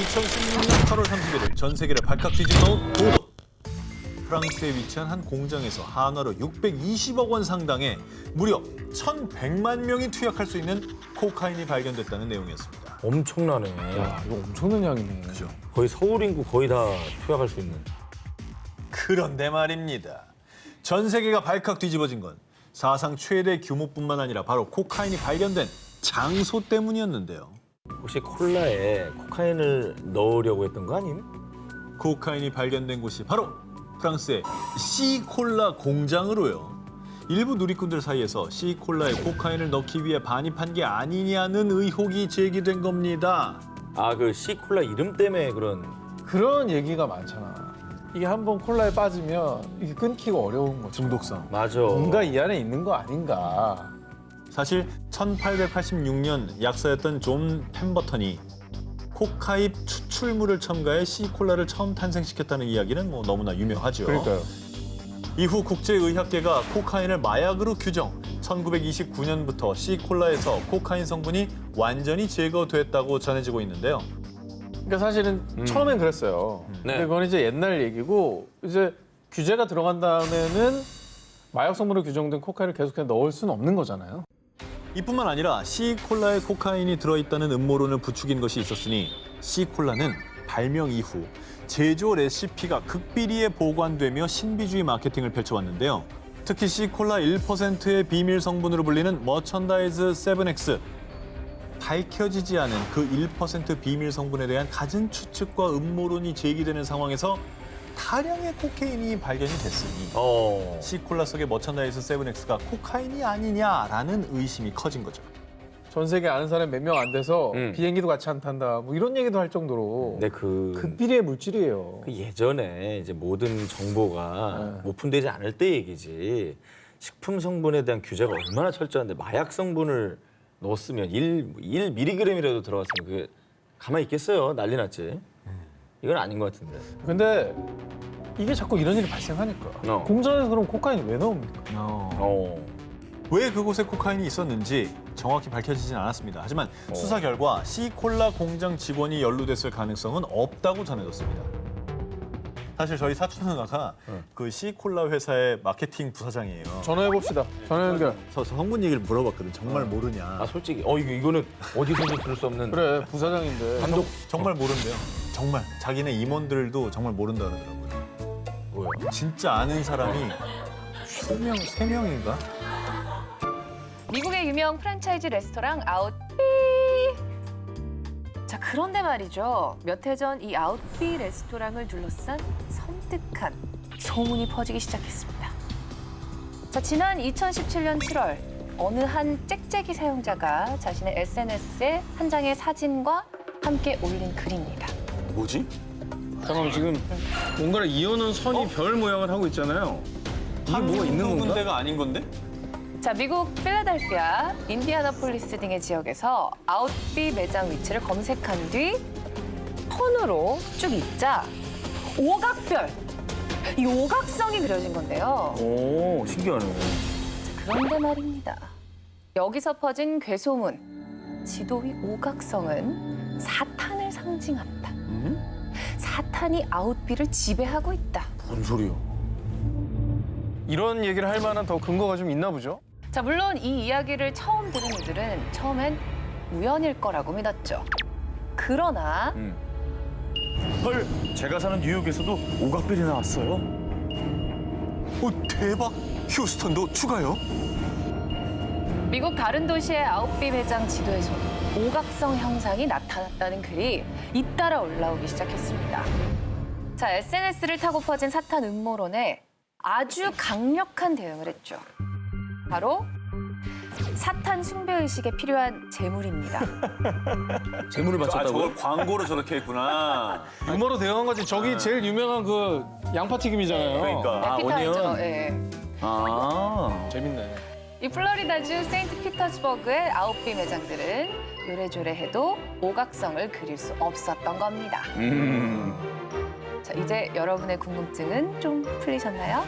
2016년 8월 31일 전 세계를 발칵 뒤집어놓은 보도. 프랑스에 위치한 한 공장에서 한화로 620억 원 상당의 무려 1,100만 명이 투약할 수 있는 코카인이 발견됐다는 내용이었습니다. 엄청나네. 야, 이거 엄청난 양이네. 그죠? 거의 서울 인구 거의 다 투약할 수 있는. 그런데 말입니다. 전 세계가 발칵 뒤집어진 건 사상 최대 규모뿐만 아니라 바로 코카인이 발견된 장소 때문이었는데요. 혹시 콜라에 코카인을 넣으려고 했던 거 아님? 코카인이 발견된 곳이 바로 프랑스의 C콜라 공장으로요. 일부 누리꾼들 사이에서 C콜라에 코카인을 넣기 위해 반입한 게 아니냐는 의혹이 제기된 겁니다. 아, 그 C콜라 이름 때문에 그런 얘기가 많잖아. 이게 한번 콜라에 빠지면 이게 끊기가 어려운 거죠. 중독성. 맞아. 뭔가 이 안에 있는 거 아닌가. 사실 1886년 약사였던 존 펜버턴이 코카잎 추출물을 첨가해 C콜라를 처음 탄생시켰다는 이야기는 뭐 너무나 유명하죠. 그러니까요. 이후 국제의학계가 코카인을 마약으로 규정, 1929년부터 C콜라에서 코카인 성분이 완전히 제거됐다고 전해지고 있는데요. 그러니까 사실은 처음엔 그랬어요. 네. 근데 그건 이제 옛날 얘기고 이제 규제가 들어간 다음에는 마약 성분으로 규정된 코카인을 계속 넣을 수는 없는 거잖아요. 이뿐만 아니라 C콜라에 코카인이 들어있다는 음모론을 부추긴 것이 있었으니 C콜라는 발명 이후 제조 레시피가 극비리에 보관되며 신비주의 마케팅을 펼쳐왔는데요. 특히 C콜라 1%의 비밀 성분으로 불리는 머천다이즈 7X. 밝혀지지 않은 그 1% 비밀 성분에 대한 갖은 추측과 음모론이 제기되는 상황에서 다량의 코카인이 발견이 됐으니 C콜라 속의 머천다이즈 7X가 코카인이 아니냐라는 의심이 커진 거죠. 전 세계 아는 사람 몇 명 안 돼서 음. 비행기도 같이 안 탄다. 뭐 이런 얘기도 할 정도로 네, 극비리의 물질이에요. 그 예전에 이제 모든 정보가 오픈되지 않을 때 얘기지. 식품 성분에 대한 규제가 얼마나 철저한데 마약 성분을 넣었으면 1mg이라도 들어갔으면 그게 가만히 있겠어요? 난리 났지. 이건 아닌 것 같은데. 근데 이게 자꾸 이런 일이 발생하니까 공장에서 그럼 코카인 왜 넣습니까? 왜 그곳에 코카인이 있었는지 정확히 밝혀지진 않았습니다. 하지만 수사 결과 C콜라 공장 직원이 연루됐을 가능성은 없다고 전해졌습니다. 사실 저희 사촌 누나가 그 C콜라 회사의 마케팅 부사장이에요. 전화해 봅시다. 전화 연결. 성분 얘기를 물어봤거든. 정말 모르냐. 아, 솔직히 이거는 어디서도 들을 수 없는. 그래 부사장인데. 정말 모른대요. 정말 자기네 임원들도 정말 모른다 그러더라고요. 뭐야? 진짜 아는 사람이 3명인가? 미국의 유명 프랜차이즈 레스토랑 아웃비. 자, 그런데 말이죠. 몇 해 전 이 아웃비 레스토랑을 둘러싼 섬뜩한 소문이 퍼지기 시작했습니다. 자, 지난 2017년 7월 어느 한 짹짹이 사용자가 자신의 SNS에 한 장의 사진과 함께 올린 글입니다. 뭐지? 잠깐만 지금 뭔가를 이어놓은 선이 별 모양을 하고 있잖아요. 이게 뭐가 있는 건가? 군데가 아닌 건데? 자, 미국 필라델피아, 인디아나폴리스 등의 지역에서 아웃비 매장 위치를 검색한 뒤 폰으로 쭉 있자 오각별, 이 오각성이 그려진 건데요. 오, 신기하네. 그런데 말입니다. 여기서 퍼진 괴소문, 지도 위 오각성은 사탄을 상징한다. 사탄이 아웃비를 지배하고 있다. 뭔 소리야? 이런 얘기를 할 만한 더 근거가 좀 있나 보죠? 자, 물론 이 이야기를 처음 들은 이들은 처음엔 우연일 거라고 믿었죠. 그러나 헐, 제가 사는 뉴욕에서도 오각별이 나왔어요. 오, 대박! 휴스턴도 추가요? 미국 다른 도시의 아웃비 매장 지도에서도 오각성 형상이 나타났다는 글이 잇따라 올라오기 시작했습니다. 자, SNS를 타고 퍼진 사탄 음모론에 아주 강력한 대응을 했죠. 바로 사탄 숭배의식에 필요한 재물입니다. 재물을 바쳤다고요? 저걸 광고로 저렇게 했구나. 유머로 대응한 거지. 저기 제일 유명한 그 양파튀김이잖아요. 그러니까. 에피타이저. 예. 아, 재밌네. 이 플로리다주 세인트 피터스버그의 아웃비 매장들은 요래조래 해도 오각성을 그릴 수 없었던 겁니다. 자, 이제 여러분의 궁금증은 좀 풀리셨나요?